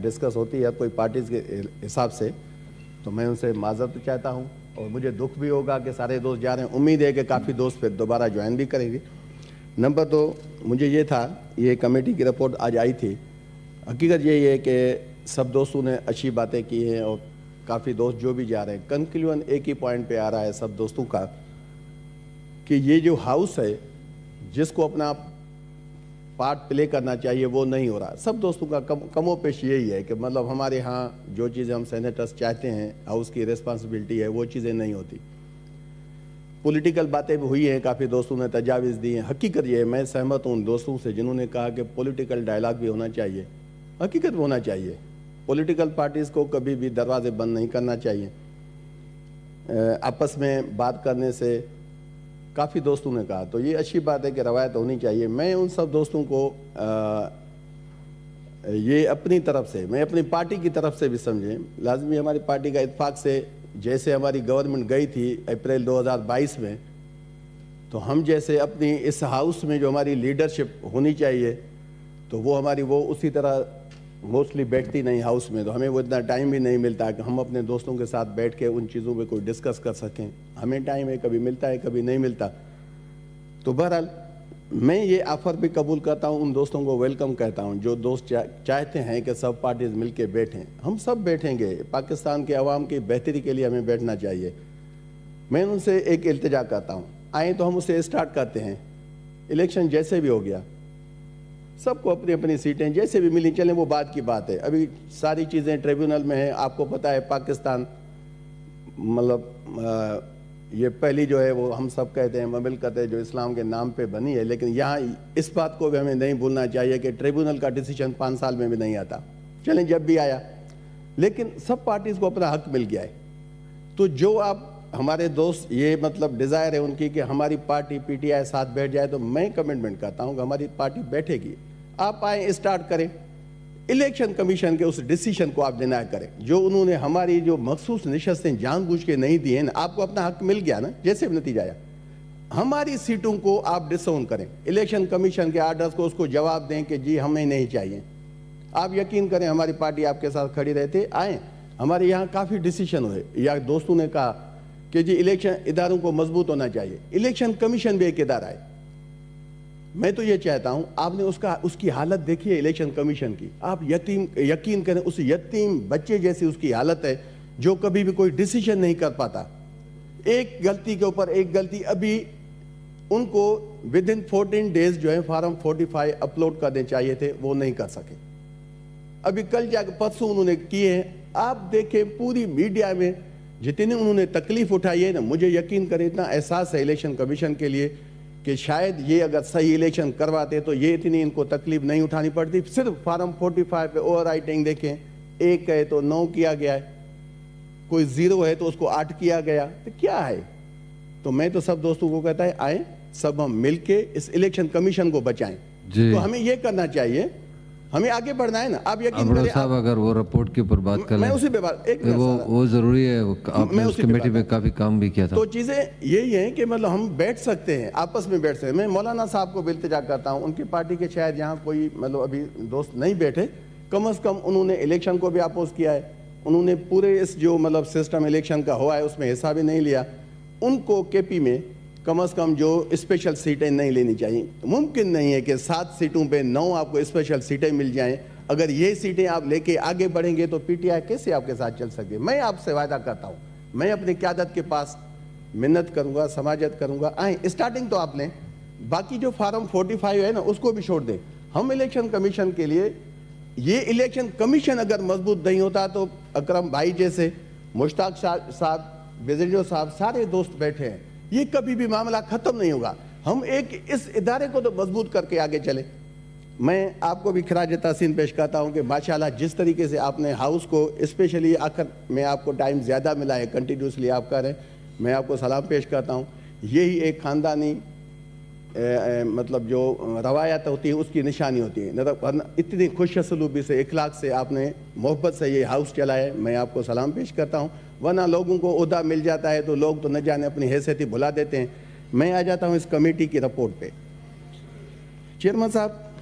Discuss होती है कोई पार्टीज़ के हिसाब से, तो मैं उनसे माज़रत चाहता हूँ और मुझे दुख भी होगा कि सारे दोस्त जा रहे हैं। उम्मीद है कि काफ़ी दोस्त फिर दोबारा ज्वाइन भी करेंगे। नंबर 2, मुझे ये था, ये कमेटी की रिपोर्ट आज आई थी, हकीकत यही है कि सब दोस्तों ने अच्छी बातें की हैं और काफ़ी दोस्त जो भी जा रहे हैं, कंक्लूजन एक ही पॉइंट पे आ रहा है सब दोस्तों का कि ये जो हाउस है जिसको अपना पार्ट प्ले करना चाहिए वो नहीं हो रहा। सब दोस्तों का कमोपेश यही है कि मतलब हमारे यहाँ जो चीज़ें हम सेनेटर्स चाहते हैं, हाउस की रिस्पॉन्सिबिलिटी है, वो चीज़ें नहीं होती। पॉलिटिकल बातें भी हुई हैं, काफ़ी दोस्तों ने तजावीज़ दी हैं। हकीकत ये है, मैं सहमत हूँ उन दोस्तों से जिन्होंने कहा कि पॉलिटिकल डायलॉग भी होना चाहिए, हकीकत में होना चाहिए। पॉलिटिकल पार्टीज़ को कभी भी दरवाजे बंद नहीं करना चाहिए। आपस में बात करने से काफ़ी दोस्तों ने कहा, तो ये अच्छी बात है कि रवायत होनी चाहिए। मैं उन सब दोस्तों को ये अपनी तरफ से, मैं अपनी पार्टी की तरफ से भी समझें, लाजमी हमारी पार्टी का इत्फाक से जैसे हमारी गवर्नमेंट गई थी अप्रैल 2022 में, तो हम जैसे अपनी इस हाउस में जो हमारी लीडरशिप होनी चाहिए तो वो हमारी वो उसी तरह मोस्टली बैठती नहीं हाउस में, तो हमें वो इतना टाइम भी नहीं मिलता कि हम अपने दोस्तों के साथ बैठ के उन चीज़ों पे कोई डिस्कस कर सकें। हमें टाइम है, कभी मिलता है कभी नहीं मिलता। तो बहरहाल मैं ये ऑफ़र भी कबूल करता हूँ, उन दोस्तों को वेलकम कहता हूँ जो दोस्त चाहते हैं कि सब पार्टीज़ मिल के बैठें। हम सब बैठेंगे, पाकिस्तान के अवाम की बेहतरी के लिए हमें बैठना चाहिए। मैं उनसे एक इल्तिजा करता हूँ, आए तो हम उसे स्टार्ट करते हैं। इलेक्शन जैसे भी हो गया, सबको अपनी अपनी सीटें जैसे भी मिली चलें, वो बात की बात है। अभी सारी चीज़ें ट्रिब्यूनल में हैं। आपको पता है पाकिस्तान मतलब ये पहली जो है वो हम सब कहते हैं ममलकत है जो इस्लाम के नाम पे बनी है, लेकिन यहाँ इस बात को भी हमें नहीं भूलना चाहिए कि ट्रिब्यूनल का डिसीजन 5 साल में भी नहीं आता। चलें जब भी आया, लेकिन सब पार्टीज़ को अपना हक मिल गया है। तो जो आप हमारे दोस्त ये मतलब डिज़ायर है उनकी कि हमारी पार्टी पीटीआई साथ बैठ जाए, तो मैं कमिटमेंट करता हूँ कि हमारी पार्टी बैठेगी। आप आए, स्टार्ट करें। इलेक्शन कमीशन के उस डिसीजन को आप डिनाई करें जो उन्होंने हमारी जो मखसूस नशस्तें जानबूझ के नहीं दी हैं ना। आपको अपना हक मिल गया ना, जैसे भी नतीजा आया, हमारी सीटों को आप डिसोन करें। इलेक्शन कमीशन के आर्डर्स को उसको जवाब दें कि जी हमें नहीं चाहिए। आप यकीन करें हमारी पार्टी आपके साथ खड़ी रहते। आए, हमारे यहाँ काफ़ी डिसीजन हुए, या दोस्तों ने कहा कि जी इलेक्शन इदारों को मजबूत होना चाहिए। इलेक्शन कमीशन भी एक इदारा है। मैं तो ये चाहता हूं, आपने उसकी हालत देखी है इलेक्शन कमीशन की। आप यकीन करें उस यतीम बच्चे जैसी उसकी हालत है जो कभी भी कोई डिसीजन नहीं कर पाता। एक गलती के ऊपर एक गलती। अभी उनको विद इन 14 डेज जो है फॉर्म 45 अपलोड करने चाहिए थे, वो नहीं कर सके। अभी कल जाकर परसों उन्होंने किए हैं। आप देखें पूरी मीडिया में जितनी उन्होंने तकलीफ उठाई है ना, मुझे यकीन करें इतना एहसास है इलेक्शन कमीशन के लिए कि शायद ये अगर सही इलेक्शन करवाते तो ये इतनी इनको तकलीफ नहीं उठानी पड़ती। सिर्फ फॉर्म 45 पे ओवर राइटिंग देखें, 1 है तो 9 किया गया है, कोई 0 है तो उसको 8 किया गया, तो क्या है। तो मैं तो सब दोस्तों को कहता है आए सब हम मिलके इस इलेक्शन कमीशन को बचाएं। तो हमें ये करना चाहिए, हमें आगे बढ़ना है ना। आप यकीन करें साहब, अगर वो रिपोर्ट के ऊपर बात करें, मैं उसी पे बात एक वो जरूरी है। आपने उस कमेटी में काफी काम भी किया था। तो चीजें यही हैं कि मतलब हम बैठ सकते हैं, आपस में बैठ सकते हैं। मैं मौलाना साहब को भी इल्तिजा करता हूं, उनकी पार्टी के शायद यहाँ कोई मतलब अभी दोस्त नहीं बैठे, कम से कम उन्होंने इलेक्शन को भी अपोज किया है। उन्होंने पूरे इस जो मतलब सिस्टम इलेक्शन का हुआ है उसमें हिस्सा भी नहीं लिया। उनको केपी में कम से कम जो स्पेशल सीटें नहीं लेनी चाहिए। मुमकिन नहीं है कि 7 सीटों पे 9 आपको स्पेशल सीटें मिल जाएं। अगर ये सीटें आप लेके आगे बढ़ेंगे तो पीटीआई कैसे आपके साथ चल सकती है। मैं आपसे वादा करता हूँ, मैं अपनी क़यादत के पास मिन्नत करूँगा, समाजत करूँगा। आए स्टार्टिंग तो आपने, बाकी जो फॉर्म 45 है ना उसको भी छोड़ दें। हम इलेक्शन कमीशन के लिए, ये इलेक्शन कमीशन अगर मजबूत नहीं होता तो अकरम भाई जैसे, मुश्ताक साहब, बेजरियो साहब, सारे दोस्त बैठे हैं, ये कभी भी मामला खत्म नहीं होगा। हम एक इस इदारे को तो मजबूत करके आगे चले। मैं आपको भी खराज तहसीन पेश करता हूं कि माशाल्लाह जिस तरीके से आपने हाउस को, स्पेशली आखिर में आपको टाइम ज़्यादा मिला है, कंटिन्यूसली आप कर रहे हैं, मैं आपको सलाम पेश करता हूं। यही एक ख़ानदानी मतलब जो रवायत होती है उसकी निशानी होती है। मतलब इतनी खुश सलूबी से, इखलाक से आपने मोहब्बत से ये हाउस चलाया, मैं आपको सलाम पेश करता हूँ। वरना लोगों को ओहदा मिल जाता है तो लोग तो न जाने अपनी हैसियत ही भुला देते हैं। मैं आ जाता हूँ इस कमेटी की रिपोर्ट पे। चेयरमैन साहब,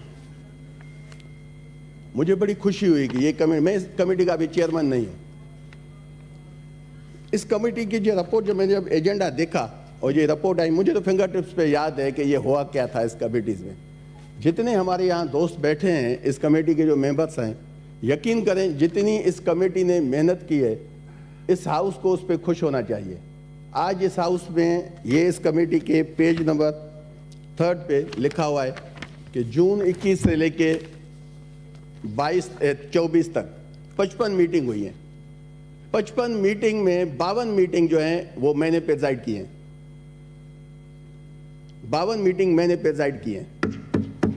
मुझे बड़ी खुशी हुई कि ये कमेटी, मैं इस कमेटी का भी चेयरमैन नहीं हूँ। इस कमेटी की जो रिपोर्ट, जो मैंने जब एजेंडा देखा और ये रिपोर्ट आई, मुझे तो फिंगर टिप्स पे याद है कि ये हुआ क्या था इस कमेटीज में। जितने हमारे यहाँ दोस्त बैठे हैं इस कमेटी के जो मेंबर्स हैं, यकीन करें जितनी इस कमेटी ने मेहनत की है, इस हाउस को उस पर खुश होना चाहिए। आज इस हाउस में ये इस कमेटी के पेज नंबर 3 पे लिखा हुआ है कि जून 21 से लेके 24 तक 55 मीटिंग हुई है। 55 मीटिंग में 52 मीटिंग जो है वो मैंने प्रेजाइड की है। 52 मीटिंग मैंने प्रेजाइड की है।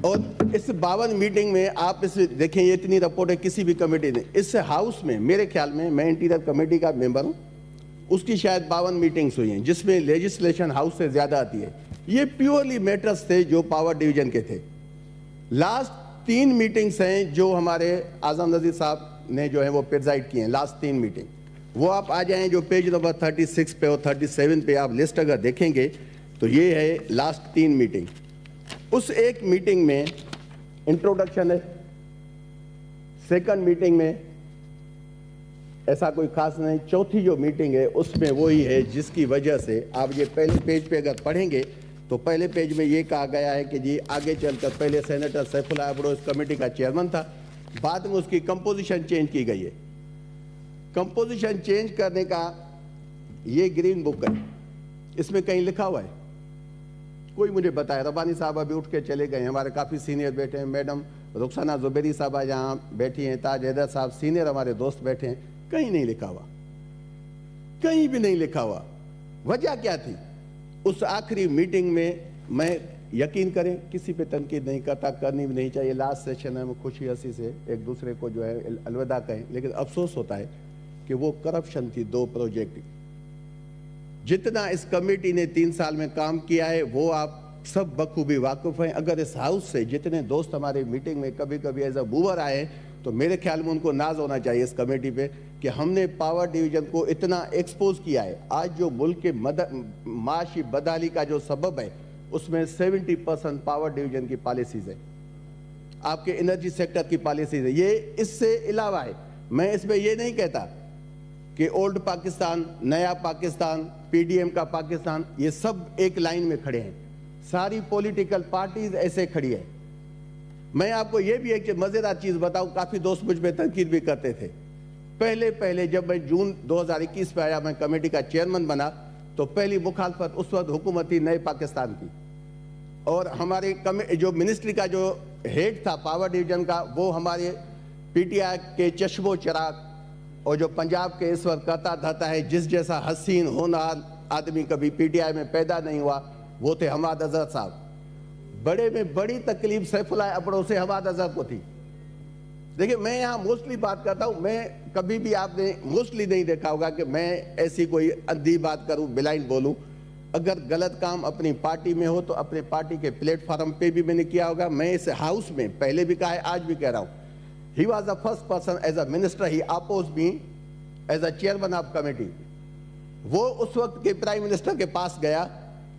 और इस 52 मीटिंग में आप इस देखें, ये इतनी रिपोर्ट है किसी भी कमेटी ने इस हाउस में, मेरे ख्याल में, मैं इंटीरियर कमेटी का मेंबर हूं, उसकी शायद 52 मीटिंग्स हुई हैं जिसमें लेजिस्लेशन हाउस से ज्यादा आती है। ये प्योरली मैटर्स थे जो पावर डिवीजन के थे। लास्ट 3 मीटिंग्स हैं जो हमारे आजम नजीर साहब ने जो है वो प्रेजाइड किए हैं, लास्ट 3 मीटिंग। वो आप आ जाएं जो पेज नंबर 36 पे और 37 पे आप लिस्ट अगर देखेंगे तो ये है लास्ट 3 मीटिंग। उस एक मीटिंग में इंट्रोडक्शन है, सेकंड मीटिंग में ऐसा कोई खास नहीं, चौथी जो मीटिंग है उसमें वही है जिसकी वजह से आप ये पहले पेज पे अगर पढ़ेंगे तो पहले पेज में ये कहा गया है कि जी आगे चलकर, पहले सेनेटर सैफुल्लाह अब्रो इस कमेटी का चेयरमैन था, बाद में उसकी कंपोजिशन चेंज की गई है। कंपोजिशन चेंज करने का ये ग्रीन बुक है, इसमें कहीं लिखा हुआ है, कोई मुझे बताया। रब्बानी साहब अभी उठ के चले गए, हमारे काफ़ी सीनियर बैठे हैं, मैडम रुखसाना जुबैरी साहबा यहाँ बैठी हैं, ताज हैदर साहब सीनियर हमारे दोस्त बैठे हैं, कहीं नहीं लिखा हुआ, कहीं भी नहीं लिखा हुआ। वजह क्या थी? उस आखिरी मीटिंग में, मैं यकीन करें किसी पे तनकीद नहीं करता, करनी भी नहीं चाहिए, लास्ट सेशन है, हम खुशी हंसी से एक दूसरे को जो है अलविदा कहें, लेकिन अफसोस होता है कि वो करप्शन थी 2 प्रोजेक्ट। जितना इस कमेटी ने 3 साल में काम किया है वो आप सब बखूबी वाकिफ हैं। अगर इस हाउस से जितने दोस्त हमारे मीटिंग में कभी कभी एज अ मूवर आए तो मेरे ख्याल में उनको नाज होना चाहिए इस कमेटी पे कि हमने पावर डिवीजन को इतना एक्सपोज किया है। आज जो मुल्क के माशी बदहाली का जो सबब है उसमें 70% पावर डिवीजन की पॉलिसीज है, आपके एनर्जी सेक्टर की पॉलिसीज है। ये इससे अलावा है। मैं इसमें ये नहीं कहता कि ओल्ड पाकिस्तान, नया पाकिस्तान, पीडीएम का पाकिस्तान, ये सब एक लाइन में खड़े हैं, सारी पॉलिटिकल पार्टीज ऐसे खड़ी है। मैं आपको ये भी एक मजेदार चीज बताऊं, काफी दोस्त मुझ पे तनकीद भी करते थे। पहले जब मैं जून 2021 में आया, मैं कमेटी का चेयरमैन बना, तो पहली मुखालफत उस वक्त हुकूमत थी नए पाकिस्तान की, और हमारे जो मिनिस्ट्री का जो हेड था पावर डिवीजन का, वो हमारे पीटीआई के चश्मो चिराग और जो पंजाब के इस वक्त करता धरता है, जिस जैसा हसीन होनहार आदमी कभी पीटीआई में पैदा नहीं हुआ, वो थे हमाद अजहर साहब। बड़े में बड़ी तकलीफ सैफुल्लाह अब्रो से हमाद अजहर को थी। देखिए, मैं यहाँ मोस्टली बात करता हूँ, मैं कभी भी आपने मोस्टली नहीं देखा होगा कि मैं ऐसी कोई अंधी बात करूँ, ब्लाइंड बोलूँ। अगर गलत काम अपनी पार्टी में हो तो अपने पार्टी के प्लेटफॉर्म पे भी मैंने किया होगा। मैं इस हाउस में पहले भी कहा है, आज भी कह रहा हूँ, he was the first person as a minister, he opposed me as a chairman of committee। वो उस वक्त के प्राइम मिनिस्टर के पास गया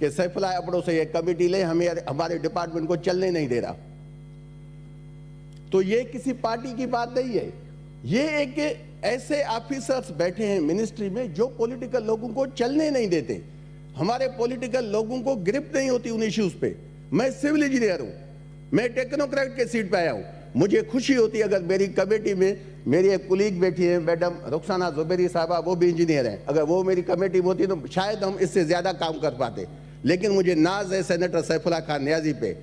कि सैफुल्लाह अब्रो से ये कमेटी ले, हमारे डिपार्टमेंट को चलने नहीं दे रहा। तो ये किसी पार्टी की बात नहीं है, ये एक ऐसे ऑफिसर्स बैठे हैं मिनिस्ट्री में जो पॉलिटिकल लोगों को चलने नहीं देते। हमारे पॉलिटिकल लोगों को ग्रिप नहीं होती उन इश्यूज पे। मैं सिविल इंजीनियर हूं, मैं टेक्नोक्रेट के सीट पे आया हूं। मुझे खुशी होती है अगर मेरी कमेटी में मेरी एक कुलीग बैठी है, मैडम रुखसाना जुबैरी साहबा, वो भी इंजीनियर हैं, अगर वो मेरी कमेटी में होती तो शायद हम इससे ज्यादा काम कर पाते। लेकिन मुझे नाज है सेनेटर सैफुल्लाह खान नियाजी पे,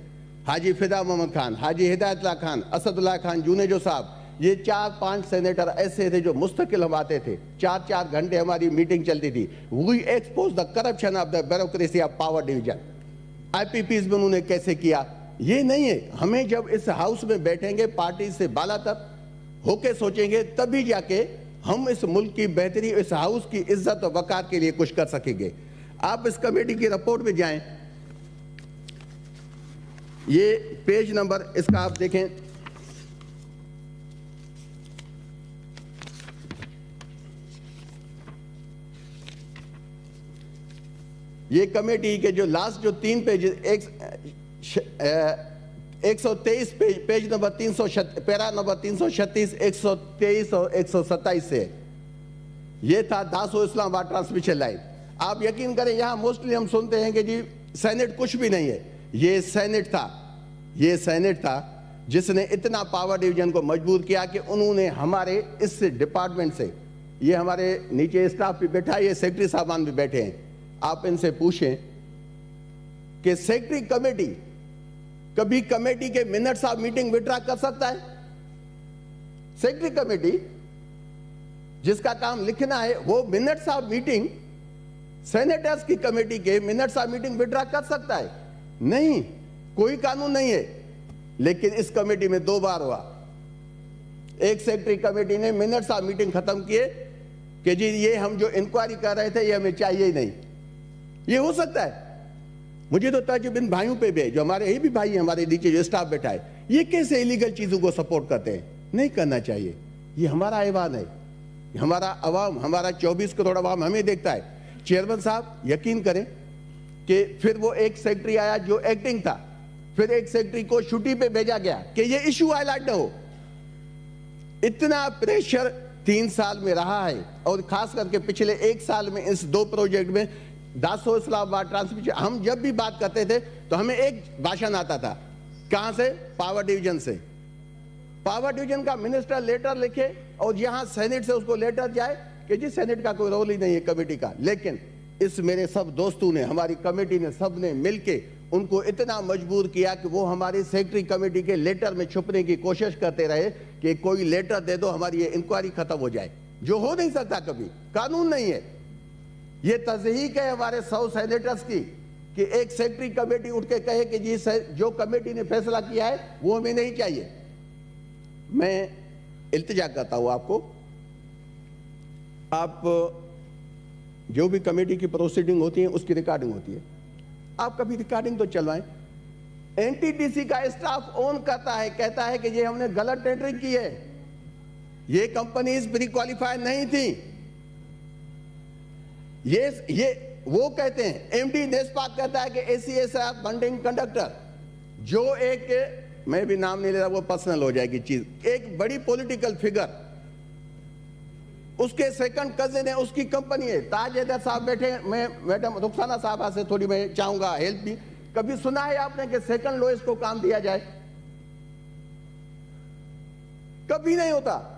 हाजी फिदा मोहम्मद खान, हाजी हिदायतुल्लाह खान, असदुल्लाह खान जुनेजो साहब, ये 4-5 सेनेटर ऐसे थे जो मुस्तकिल हम आते थे, 4-4 घंटे हमारी मीटिंग चलती थी। We expose the corruption of the bureaucracy of power division. IPPs में उन्होंने कैसे किया, ये नहीं है। हमें जब इस हाउस में बैठेंगे, पार्टी से बालातर होके सोचेंगे, तभी जाके हम इस मुल्क की बेहतरी, इस हाउस की इज्जत और वकार के लिए कुछ कर सकेंगे। आप इस कमेटी की रिपोर्ट में जाएं, ये पेज नंबर इसका आप देखें, ये कमेटी के जो लास्ट जो 3 page, 123 page number 336, para number 336, 123 और 127 से। ये था दासो इस्लामाबाद ट्रांसमिशन लाइन। आप यकीन करें यहाँ मोस्टली हम सुनते हैं कि जी सेनेट कुछ भी नहीं है। ये सेनेट था जिसने इतना पावर डिवीजन को मजबूर किया कि उन्होंने हमारे इस डिपार्टमेंट से, ये हमारे नीचे स्टाफ भी बैठा है, ये सेक्रेटरी साहबान भी बैठे हैं, आप इनसे पूछें कि सेक्रेटरी कमेटी कभी कमेटी के मिनट्स ऑफ मीटिंग विड्रॉ कर सकता है? सेक्रेटरी कमेटी जिसका काम लिखना है वो मिनट्स ऑफ मीटिंग, सेनेटर्स की कमेटी के मिनट्स ऑफ मीटिंग विड्रॉ कर सकता है? नहीं, कोई कानून नहीं है। लेकिन इस कमेटी में 2 बार हुआ। एक सेक्रेटरी कमेटी ने मिनट्स ऑफ मीटिंग खत्म किए कि जी ये हम जो इंक्वायरी कर रहे थे ये हमें चाहिए ही नहीं। ये हो सकता है? मुझे तो ताजुब इन भाइयों पे भी है, जो हमारे ये भी भाई हैं, हमारे नीचे जो स्टाफ बैठा है, ये कैसे इलीगल चीजों को सपोर्ट करते हैं? नहीं करना चाहिए। ये हमारा ऐवान है, हमारा अवाम, हमारा 24 करोड़ अवाम हमें देखता है। चेयरमैन साहब यकीन करें कि फिर वो एक सेक्रेटरी आया जो एक्टिंग था, फिर एक सेक्रेटरी को छुट्टी पे भेजा गया कि ये इशू हाईलाइट न हो। इतना प्रेशर 3 साल में रहा है, और खास करके पिछले 1 साल में इस 2 प्रोजेक्ट में दासो इस्लामाबाद ट्रांसमिशन, हम जब भी बात करते थे तो हमें एक भाषण आता था, कहां से? पावर डिवीजन से। पावर डिवीजन का मिनिस्टर लेटर लिखे और यहां सेनेट से उसको लेटर जाए कि जी सेनेट का कोई रोल ही नहीं है कमेटी का। लेकिन इस मेरे सब दोस्तों ने, हमारी कमेटी ने, सब ने मिलके उनको इतना मजबूर किया कि वो हमारी सेक्रेटरी कमेटी के लेटर में छुपने की कोशिश करते रहे कि कोई लेटर दे दो, हमारी ये इंक्वायरी खत्म हो जाए, जो हो नहीं सकता कभी, कानून नहीं है। ये तज़हीक है हमारे 100 सेनेटर्स की कि एक सेक्रेटरी कमेटी उठ के कहे कि जी जो कमेटी ने फैसला किया है वो हमें नहीं चाहिए। मैं इल्तिजा करता हूं आपको, आप जो भी कमेटी की प्रोसीडिंग होती है उसकी रिकॉर्डिंग होती है, आप कभी रिकॉर्डिंग तो चलवाएं। एनटीडीसी का स्टाफ ऑन करता है, कहता है कि ये हमने गलत टेंडरिंग की है, ये कंपनीज प्री क्वालिफाइड नहीं थी। ये वो कहते हैं, एमडी नेस्पाक कहता है कि एसीएसआर फंडिंग कंडक्टर, जो एक, मैं भी नाम नहीं ले रहा, वो पर्सनल हो जाएगी चीज, एक बड़ी पॉलिटिकल फिगर, उसके सेकंड कजिन है, उसकी कंपनी है। ताज हैदर साहब बैठे, मैं मैडम रुखसाना साहब से थोड़ी मैं चाहूंगा हेल्प भी। कभी सुना है आपने कि सेकंड लोएस्ट को काम दिया जाए? कभी नहीं होता।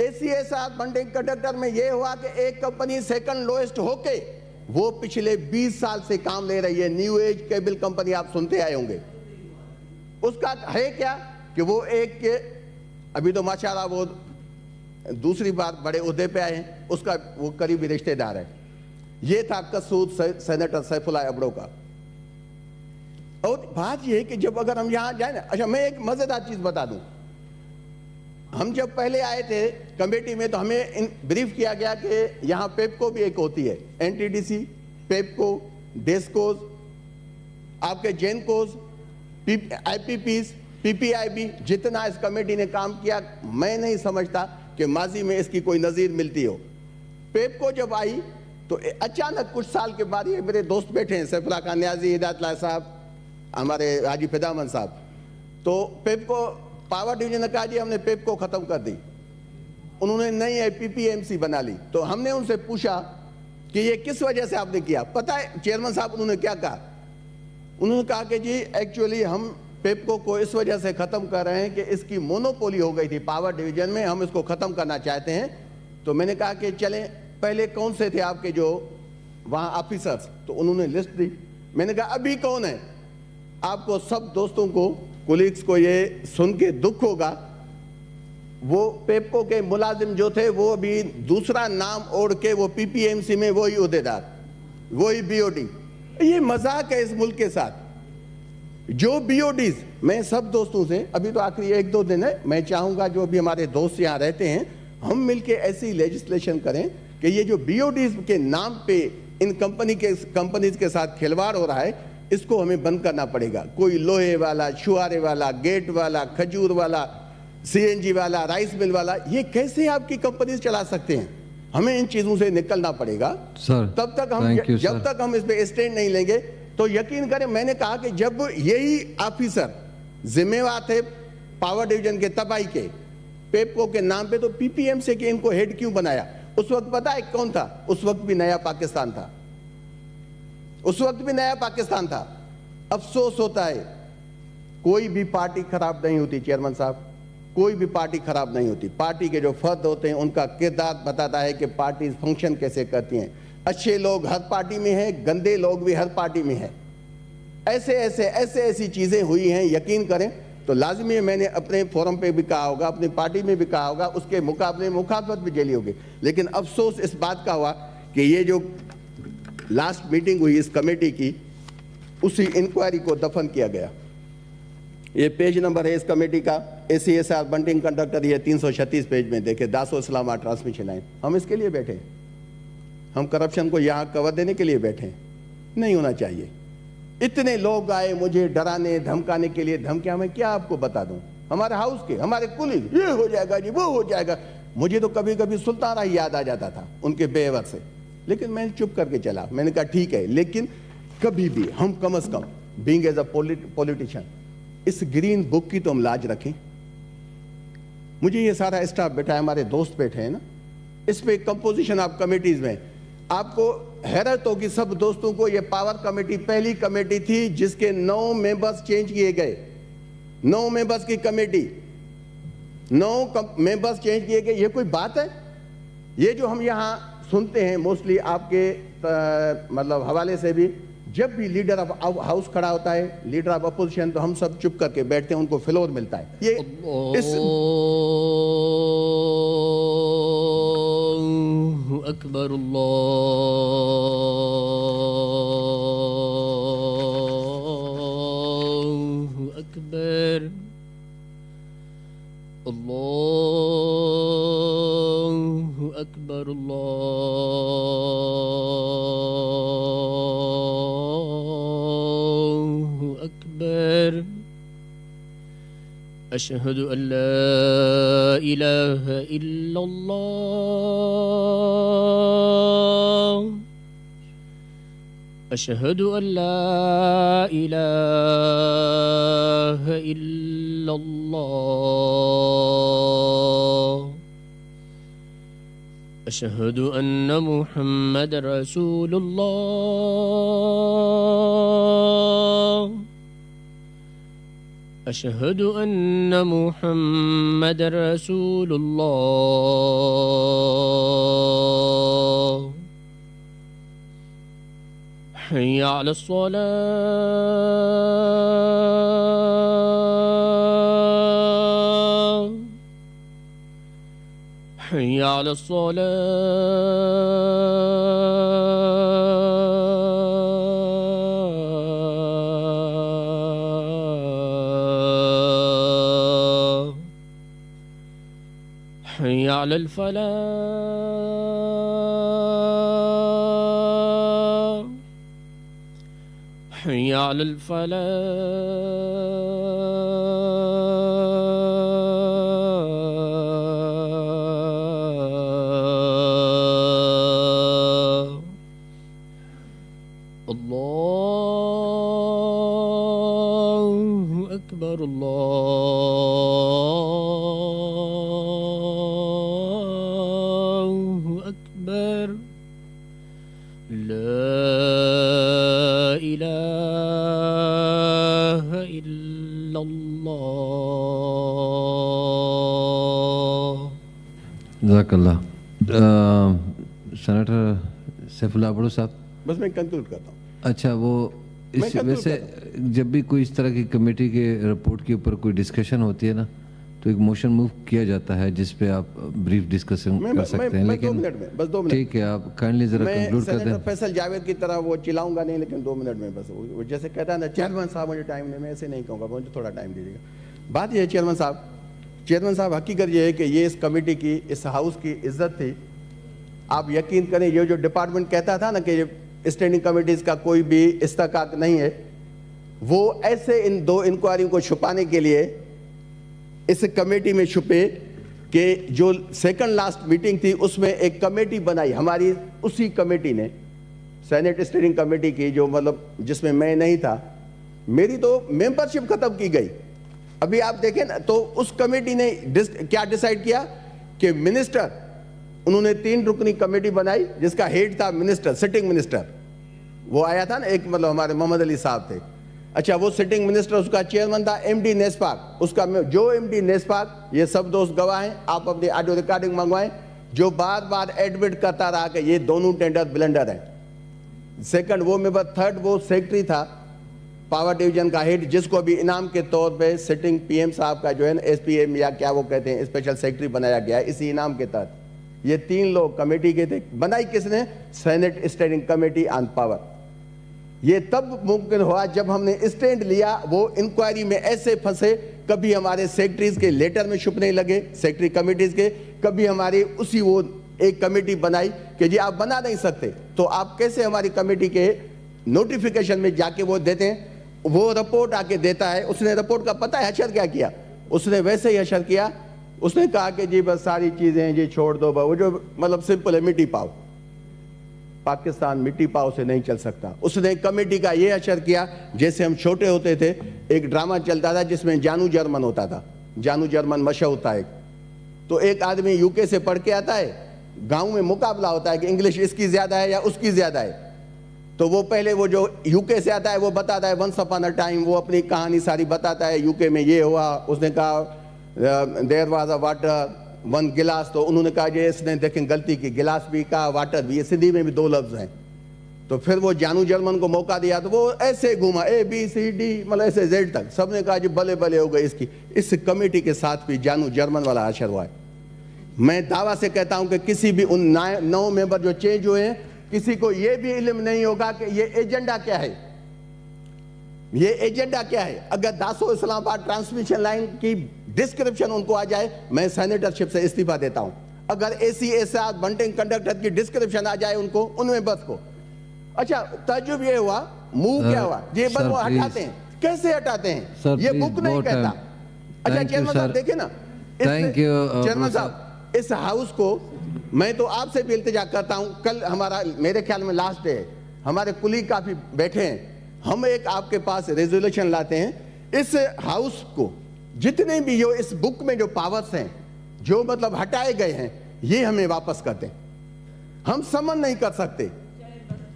एसीएसआर फंडिंग कंडक्टर में यह हुआ कि एक कंपनी सेकंड लोएस्ट होके वो पिछले 20 साल से काम ले रही है। न्यू एज केबल कंपनी आप सुनते आए होंगे। उसका है क्या कि वो एक, अभी तो माशाल्लाह वो दूसरी बार बड़े उहदे पे आए हैं, उसका वो करीबी रिश्तेदार है। ये था कसूद सेनेटर सैफुल्लाह अब्रो का। और बात ये है कि जब अगर हम यहां जाए ना, अच्छा मैं एक मजेदार चीज बता दूं, हम जब पहले आए थे कमेटी में तो हमें ब्रीफ किया गया कि यहाँ पेपको भी एक होती है, एनटीडीसी, पेपको, डेस्कोज, आपके जेनकोज, आईपीपीस, पीपीआईबी, जितना इस कमेटी ने काम किया, मैं नहीं समझता कि माजी में इसकी कोई नज़ीर मिलती हो। पेपको जब आई तो अचानक कुछ साल के बाद, ये मेरे दोस्त बैठे हैं, सैफुल्लाह खान न्याजी, हिदायतुल्लाह साहब, हमारे हाजी फिदामन साहब, तो पेपको पावर डिवीजन ने कहा जी हमने पेप को खत्म कर दी, उन्होंने नई पीपीएमसी बना ली। तो हमने उनसे पूछा कि ये किस वजह से आपने किया? पता है चेयरमैन साहब उन्होंने क्या कहा? उन्होंने कहा कि जी एक्चुअली हम पेपको को इस वजह से खत्म कर रहे हैं कि इसकी मोनोपोली हो गई थी पावर डिवीजन में, हम इसको खत्म करना चाहते हैं। तो मैंने कहा कि चलें, पहले कौन से थे आपके जो वहाँ ऑफिसर्स? तो उन्होंने लिस्ट दी। मैंने कहा अभी कौन है? आपको सब दोस्तों को, कोलीग्स को ये सुन के दुख होगा, वो पेपको के मुलाजिम जो थे वो अभी दूसरा नाम ओढ़ के वो पीपीएमसी में वही उहदेदार, वही बीओडी। ये मजाक है इस मुल्क के साथ। जो बीओडीज, मैं सब दोस्तों से, अभी तो आखिरी 1-2 दिन है, मैं चाहूंगा जो भी हमारे दोस्त यहाँ रहते हैं हम मिलके ऐसी लेजिस्लेशन करें कि ये जो बीओडीज के नाम पे इन कंपनीज के साथ खिलवाड़ हो रहा है, इसको हमें बंद करना पड़ेगा। कोई लोहे वाला, छुआरे वाला, गेट वाला, खजूर वाला, सीएनजी वाला, राइस मिल वाला, ये कैसे आपकी कंपनीज चला सकते हैं? हमें इन चीजों से निकलना पड़ेगा सर। तब तक हम, जब तक हम इस पे स्टैंड नहीं लेंगे तो यकीन करें, मैंने कहा कि जब यही ऑफिसर ذمہ تھے پاور ڈویژن کے تباہی کے، پیپکو کے نام پہ، تو پی پی ایم سے کہ ان کو ہیڈ کیوں بنایا؟ اس وقت پتہ ہے کون تھا؟ اس وقت بھی نیا پاکستان تھا، اس وقت بھی نیا پاکستان تھا۔ افسوس ہوتا ہے کوئی بھی پارٹی خراب نہیں ہوتی چیئرمین صاحب، کوئی بھی پارٹی خراب نہیں ہوتی۔ پارٹی کے جو فرد ہوتے ہیں ان کا کردار بتاتا ہے کہ پارٹی فنکشن کیسے کرتی ہیں۔ اچھے لوگ ہر پارٹی میں ہیں، گندے لوگ بھی ہر پارٹی میں ہیں۔ ایسی چیزیں ہوئی ہیں، یقین کریں تو لازمی ہے، میں نے اپنے فورم پہ بھی کہا ہوگا، اپنی پارٹی میں بھی کہا ہوگا، اس کے مقابلے مخالفت بھی جھیلی ہوگی، لیکن افسوس اس بات کا ہوا کہ یہ جو لاسٹ میٹنگ ہوئی اس کمیٹی کی، اسی انکوائری کو دفن کیا گیا۔ یہ پیج نمبر ہے اس کمیٹی کا، ACSR بنٹنگ کنڈکٹر، یہ 336 پیج میں دیکھیں، داسو اسلامات ٹرانسمیشن لائن۔ ہم اس کے لیے بیٹھے ہیں، ہم کرپشن کو یہاں کور دینے کے لیے بیٹھے ہیں، نہیں ہونا چاہیے۔ اتنے لوگ آئے مجھے ڈرانے دھمکانے کے لیے، دھمکیاں میں کیا آپ کو بتا دوں، ہمارے ہاؤس کے، ہمارے کلیگ، یہ ہو جائے گا جی، وہ ہو جائے گا۔ مجھے تو کبھی کبھی سلطانہ ہی یاد آ جاتا تھا ان کے بے عور سے، لیکن میں چپ کر کے چلا۔ میں نے کہا ٹھیک ہے، لیکن کبھی بھی ہم کم از کم بینگ ایز اے پولیٹیشین اس گرین بک کی تو ہم لاج رکھیں۔ مجھے یہ سارا اسٹاف بیٹھا ہے، ہمارے دوست بیٹھے ہیں نا، اس پہ کمپوزیشن آف کمیٹیز میں آپ کو حیرت ہوگی سب دوستوں کو، یہ پاور کمیٹی پہلی کمیٹی تھی جس کے 9 ممبرز چینج کیے گئے، 9 ممبرز کی کمیٹی، 9 ممبرز چینج کیے گئے۔ یہ کوئی بات ہے؟ یہ جو ہم یہاں سنتے ہیں موسٹلی آپ کے مطلب حوالے سے بھی، جب بھی لیڈر آف ہاؤس کھڑا ہوتا ہے، لیڈر آف اپوزیشن، تو ہم سب چپ کر کے بیٹھتے ہیں، ان کو فلور ملتا ہے۔ یہ اللہ اکبر، اللہ اکبر، اللہ اکبر، اللہ اکبر۔ اشہد ان لا الہ الا اللہ، اشہد ان لا الہ الا اللہ، اشہد ان محمد رسول اللہ، اشہد ان محمد رسول اللہ۔ حی علی الصلاة، حی علی الصلاة، حی علی الفلاح، حی علی الفلاح۔ اللہ اکبر، اللہ اکبر، لا الہ الا اللہ۔ جزاک اللہ۔ سینیٹر سیف اللہ بڑو صاحب، بس میں کنکلوڈ کرتا ہوں۔ اچھا، وہ اس ویسے جب بھی کوئی اس طرح کی کمیٹی کے رپورٹ کے اوپر کوئی ڈسکشن ہوتی ہے نا، تو ایک موشن موو کیا جاتا ہے جس پہ آپ بریف ڈسکشن کر سکتے ہیں، لیکن بس 2 منٹ، ٹھیک ہے، آپ کائنڈلی ذرا کنکلوڈ کر دیں۔ سینیٹر فیصل جاوید کی طرح وہ چلاؤں گا نہیں، لیکن 2 منٹ میں بس، وہ جیسے کہتا ہے نا چیئرمین صاحب مجھے ٹائم نہیں، میں ایسے نہیں کہوں گا، مجھے تھوڑا ٹائم دیجیے گا۔ بات یہ ہے چیئرمین صاحب حقیقت یہ ہے کہ یہ اس کمیٹی کی، اس ہاؤس کی عزت تھی۔ آپ یقین کریں، یہ جو ڈپارٹمنٹ کہتا تھا نا کہ اسٹینڈنگ کمیٹیز کا کوئی بھی استحقاق نہیں ہے، وہ ایسے ان 2 انکوائریوں کو چھپانے کے لیے اس کمیٹی میں چھپے کہ جو سیکنڈ لاسٹ میٹنگ تھی اس میں ایک کمیٹی بنائی ہماری، اسی کمیٹی نے، سینیٹ اسٹیئرنگ کمیٹی کی، جو مطلب جس میں میں نہیں تھا، میری تو ممبرشپ ختم کی گئی۔ ابھی آپ دیکھیں نا, تو اس کمیٹی نے کیا ڈیسائیڈ کیا کہ منسٹر, انہوں نے 3 رکنی کمیٹی بنائی جس کا ہیڈ تھا منسٹر, سٹنگ منسٹر. وہ آیا تھا نا ایک, مطلب ہمارے محمد علی صاحب تھے. اچھا, وہ سٹنگ منسٹر, اس کا چیئرمین تھا ایم ڈی نیسپاک. اس کا جو ایم ڈی نیسپاک, یہ سب دوست گواہ ہیں, آپ اپنی آڈیو ریکارڈنگ منگوائیں, جو بار بار ایڈمٹ کرتا رہا کہ یہ دونوں ٹینڈر بلنڈر ہیں. سیکنڈ وہ ممبر. تھرڈ وہ سیکٹری تھا پاور ڈویژن کا ہیڈ, جس کو ابھی انعام کے طور پہ سٹنگ پی ایم صاحب کا جو ہے نا ایس پی ایم یا کیا وہ کہتے ہیں اسپیشل سیکٹری بنایا گیا ہے اسی انعام کے تحت. یہ 3 لوگ کمیٹی کے تھے. بنائی کس نے؟ Senate standing committee on power. یہ تب ممکن ہوا جب ہم نے اسٹینڈ لیا. وہ انکوائری میں ایسے پھنسے, کبھی ہمارے سیکٹریز کے لیٹر میں چھپنے لگے, سیکٹری کمیٹیز کے, کبھی ہماری اسی وہ ایک کمیٹی بنائی کہ جی آپ بنا نہیں سکتے تو آپ کیسے ہماری کمیٹی کے نوٹیفیکیشن میں جا کے وہ دیتے ہیں. وہ رپورٹ آ کے دیتا ہے. اس نے رپورٹ کا پتہ ہے حشر کیا کیا؟ اس نے ویسے ہی حشر کیا. اس نے کہا کہ جی بس ساری چیزیں جی چھوڑ دو, وہ جو مطلب سمپل ہے مٹی پاؤ, پاکستان مٹی پاؤ سے نہیں چل سکتا. اس نے کمیٹی کا یہ حشر کیا جیسے ہم چھوٹے ہوتے تھے ایک ڈرامہ چلتا تھا جس میں جانو جرمن ہوتا تھا. جانو جرمن مشہور تھا ایک. تو ایک آدمی یو کے سے پڑھ کے آتا ہے, گاؤں میں مقابلہ ہوتا ہے کہ انگلش اس کی زیادہ ہے یا اس کی زیادہ ہے. تو وہ پہلے وہ جو یو کے سے آتا ہے وہ بتاتا ہے ونس اپان اے ٹائم, وہ اپنی کہانی ساری بتاتا ہے, یو کے میں یہ ہوا. اس نے کہا there was a water 1 glass. تو انہوں نے کہا جی اس نے دیکھیں غلطی کی, گلاس بھی کہا واٹر بھی, یہ سندھی میں بھی 2 لفظ ہیں. تو پھر وہ جانو جرمن کو موقع دیا تو وہ ایسے گھوما اے بی سی ڈی مطلب ایسے زیڈ تک. سب نے کہا جی بلے بلے ہو گئے اس کی. اس کمیٹی کے ساتھ بھی جانو جرمن والا حشر ہوا ہے. میں دعویٰ سے کہتا ہوں کہ کسی بھی ان 9 ممبر جو چینج ہوئے ہیں, کسی کو یہ بھی علم نہیں ہوگا کہ یہ ایجنڈا کیا ہے. یہ ایجنڈا کیا ہے؟ اگر داسو اسلام آباد ٹرانسمیشن لائن کی ڈسکرپشن ان کو آ جائے, میں سینیٹرشپ سے استعفیٰ دیتا ہوں. اگر اے سی ایس آر بنٹنگ کنڈکٹر کی ڈسکرپشن آ جائے ان کو, ان میں بس کو. اچھا, تعجب یہ ہوا, موو کیا ہوا, یہ بس وہ ہٹاتے ہیں. کیسے ہٹاتے ہیں؟ یہ بک نہیں کہتا. اچھا چیئرمین صاحب دیکھیں نا, چیئرمین صاحب اس ہاؤس کو میں تو آپ سے بھی التجا کرتا ہوں. کل ہمارا میرے خیال میں لاسٹ ڈے ہے, ہمارے کلیگ کافی بیٹھے ہیں, ہم ایک آپ کے پاس ریزولوشن لاتے ہیں. اس ہاؤس کو جتنے بھی جو اس بک میں جو پاورز ہیں جو مطلب ہٹائے گئے ہیں یہ ہمیں واپس کر دیں. ہم سمن نہیں کر سکتے,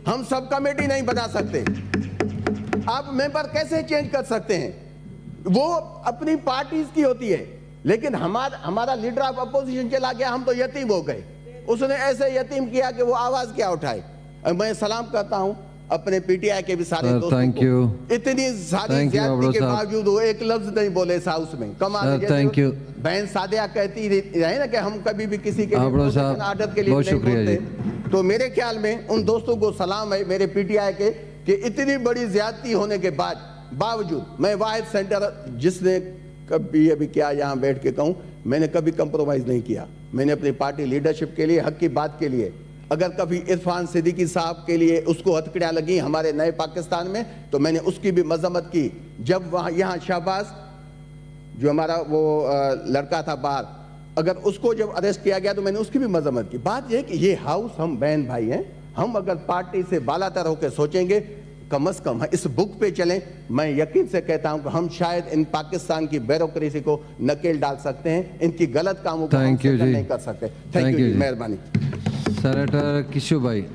ہم سب کمیٹی نہیں بنا سکتے. آپ ممبر کیسے چینج کر سکتے ہیں؟ وہ اپنی پارٹیز کی ہوتی ہے, لیکن ہمارا لیڈر آف اپوزیشن چلا گیا, ہم تو یتیم ہو گئے. اس نے ایسے یتیم کیا کہ وہ آواز کیا اٹھائے. میں سلام کرتا ہوں اپنے پی ٹی آئی کے بھی سارے دوستوں کو. اتنی ساری زیادتی کے باوجود وہ ایک لفظ نہیں بولے اس ہاؤس میں. کمال ہے. بہن سادیہ کہتی رہے نا کہ ہم کبھی بھی کسی کے عادت کے لیے نہیں بولتے. تو میرے خیال میں ان دوستوں کو سلام ہے میرے پی ٹی آئی کے کہ اتنی بڑی زیادتی ہونے کے باوجود میں واحد سینٹر جس نے کبھی ابھی کیا یہاں بیٹھ کے کہوں, میں نے کبھی کمپرومائز نہیں کیا. میں نے اپنی پارٹی لیڈرشپ کے لیے, حق کی بات کے لیے, اگر کبھی عرفان صدیقی صاحب کے لیے اس کو ہتھکڑیاں لگیں ہمارے نئے پاکستان میں تو میں نے اس کی بھی مذمت کی. جب وہاں یہاں شہباز جو ہمارا وہ لڑکا تھا باہر, اگر اس کو جب اریسٹ کیا گیا تو میں نے اس کی بھی مذمت کی. بات یہ کہ یہ ہاؤس ہم بہن بھائی ہیں, ہم اگر پارٹی سے بالا تر ہو کے سوچیں گے کم از کم اس بک پہ چلیں. میں یقین سے کہتا ہوں کہ ہم شاید ان پاکستان کی بیوروکریسی کو نکیل ڈال سکتے ہیں, ان کی غلط کاموں کو ہم نہیں کر سکتے. تھینک یو جی, مہربانی. سینیٹر کشو بھائی.